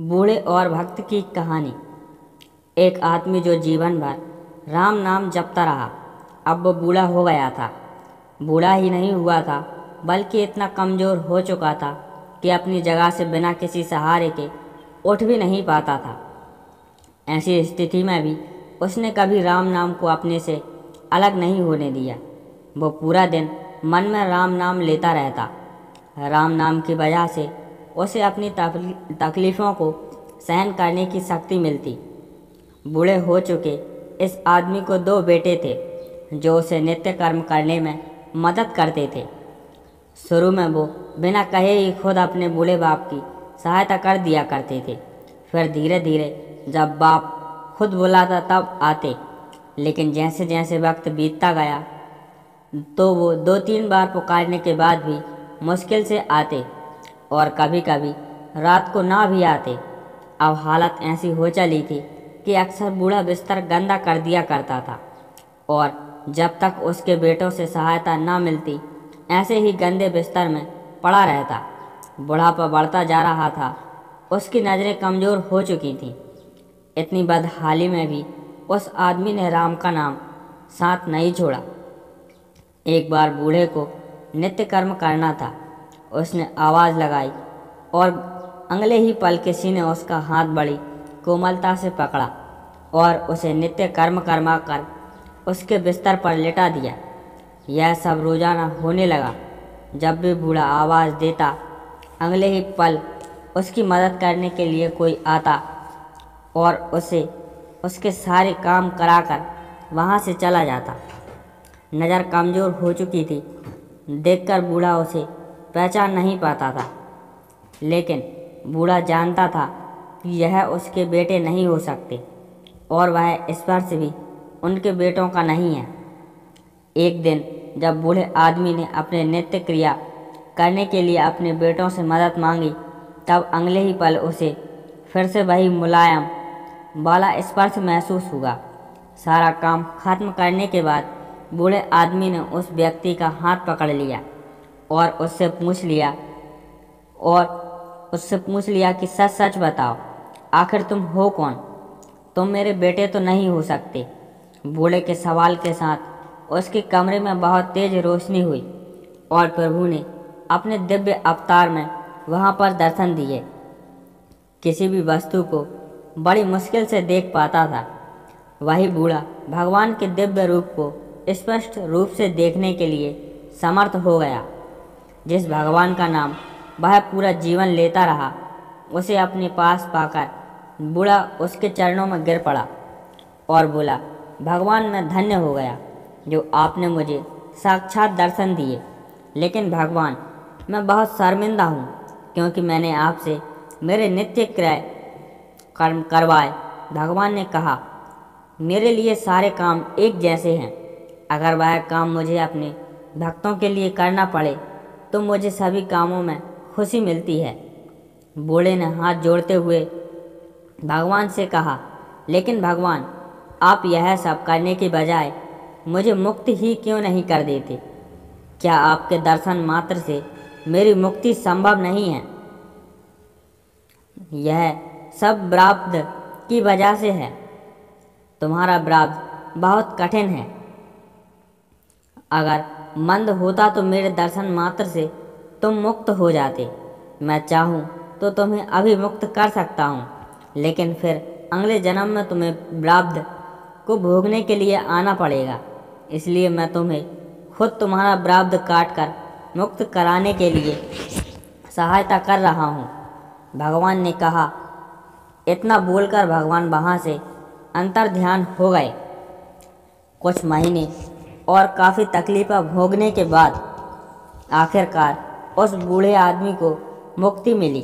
बूढ़े और भक्त की कहानी। एक आदमी जो जीवन भर राम नाम जपता रहा, अब वो बूढ़ा हो गया था। बूढ़ा ही नहीं हुआ था, बल्कि इतना कमज़ोर हो चुका था कि अपनी जगह से बिना किसी सहारे के उठ भी नहीं पाता था। ऐसी स्थिति में भी उसने कभी राम नाम को अपने से अलग नहीं होने दिया। वो पूरा दिन मन में राम नाम लेता रहता। राम नाम की वजह से उसे अपनी तकलीफ़ों को सहन करने की शक्ति मिलती। बूढ़े हो चुके इस आदमी को 2 बेटे थे जो उसे नित्य कर्म करने में मदद करते थे। शुरू में वो बिना कहे ही खुद अपने बूढ़े बाप की सहायता कर दिया करते थे। फिर धीरे धीरे जब बाप खुद बुलाता तब आते, लेकिन जैसे जैसे वक्त बीतता गया तो वो 2-3 बार पुकारने के बाद भी मुश्किल से आते और कभी कभी रात को ना भी आते। अब हालत ऐसी हो चली थी कि अक्सर बूढ़ा बिस्तर गंदा कर दिया करता था और जब तक उसके बेटों से सहायता ना मिलती ऐसे ही गंदे बिस्तर में पड़ा रहता। बुढ़ापा बढ़ता जा रहा था, उसकी नज़रें कमज़ोर हो चुकी थीं। इतनी बदहाली में भी उस आदमी ने राम का नाम साथ नहीं छोड़ा। एक बार बूढ़े को नित्य कर्म करना था। उसने आवाज़ लगाई और अगले ही पल किसी ने उसका हाथ बड़ी कोमलता से पकड़ा और उसे नित्य कर्म करवा कर उसके बिस्तर पर लिटा दिया। यह सब रोज़ाना होने लगा। जब भी बूढ़ा आवाज़ देता, अगले ही पल उसकी मदद करने के लिए कोई आता और उसे उसके सारे काम कराकर वहाँ से चला जाता। नज़र कमज़ोर हो चुकी थी, देखकर बूढ़ा उसे पहचान नहीं पाता था, लेकिन बूढ़ा जानता था कि यह उसके बेटे नहीं हो सकते और वह स्पर्श भी उनके बेटों का नहीं है। एक दिन जब बूढ़े आदमी ने अपने नित्य क्रिया करने के लिए अपने बेटों से मदद मांगी, तब अगले ही पल उसे फिर से वही मुलायम वाला स्पर्श महसूस हुआ। सारा काम खत्म करने के बाद बूढ़े आदमी ने उस व्यक्ति का हाथ पकड़ लिया और उससे पूछ लिया कि सच सच बताओ, आखिर तुम हो कौन? तुम मेरे बेटे तो नहीं हो सकते। बूढ़े के सवाल के साथ उसके कमरे में बहुत तेज रोशनी हुई और प्रभु ने अपने दिव्य अवतार में वहाँ पर दर्शन दिए। किसी भी वस्तु को बड़ी मुश्किल से देख पाता था, वही बूढ़ा भगवान के दिव्य रूप को स्पष्ट रूप से देखने के लिए समर्थ हो गया। जिस भगवान का नाम वह पूरा जीवन लेता रहा, उसे अपने पास पाकर बूढ़ा उसके चरणों में गिर पड़ा और बोला, भगवान मैं धन्य हो गया जो आपने मुझे साक्षात दर्शन दिए। लेकिन भगवान मैं बहुत शर्मिंदा हूँ, क्योंकि मैंने आपसे मेरे नित्य क्रिया कर्म करवाए। भगवान ने कहा, मेरे लिए सारे काम एक जैसे हैं। अगर वह काम मुझे अपने भक्तों के लिए करना पड़े तो मुझे सभी कामों में खुशी मिलती है। बूढ़े ने हाथ जोड़ते हुए भगवान से कहा, लेकिन भगवान आप यह सब करने के बजाय मुझे मुक्त ही क्यों नहीं कर देते? क्या आपके दर्शन मात्र से मेरी मुक्ति संभव नहीं है? यह सब प्रारब्ध की वजह से है। तुम्हारा प्रारब्ध बहुत कठिन है। अगर मंद होता तो मेरे दर्शन मात्र से तुम मुक्त हो जाते। मैं चाहूँ तो तुम्हें अभी मुक्त कर सकता हूँ, लेकिन फिर अगले जन्म में तुम्हें प्रारब्ध को भोगने के लिए आना पड़ेगा। इसलिए मैं तुम्हें खुद तुम्हारा प्रारब्ध काट कर मुक्त कराने के लिए सहायता कर रहा हूँ। भगवान ने कहा। इतना बोलकर भगवान वहाँ से अंतर्ध्यान हो गए। कुछ महीने और काफ़ी तकलीफ़ें भोगने के बाद आखिरकार उस बूढ़े आदमी को मुक्ति मिली।